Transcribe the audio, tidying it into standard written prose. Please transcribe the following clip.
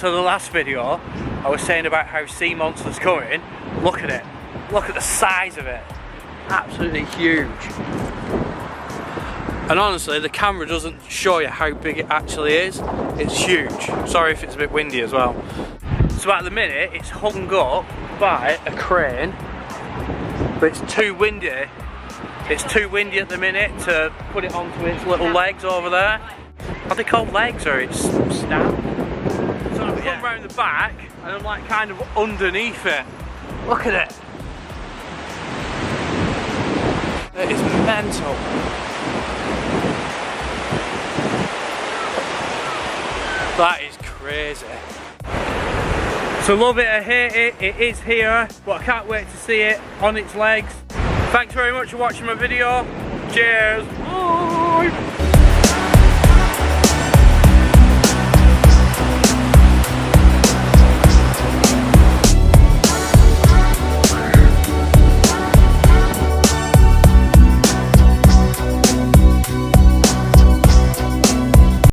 to the last video, I was saying about how SEEMONSTER's coming. Look at it. Look at the size of it. Absolutely huge. And honestly, the camera doesn't show you how big it actually is. It's huge. Sorry if it's a bit windy as well. So at the minute, it's hung up by a crane, but it's too windy. It's too windy at the minute to put it onto its little legs over there. Are they called legs or its stab? So I've come round the back and I'm like kind of underneath it. Look at it. It is mental. That is crazy. So love it or hate it, it is here, but I can't wait to see it on its legs. Thanks very much for watching my video. Cheers. Bye.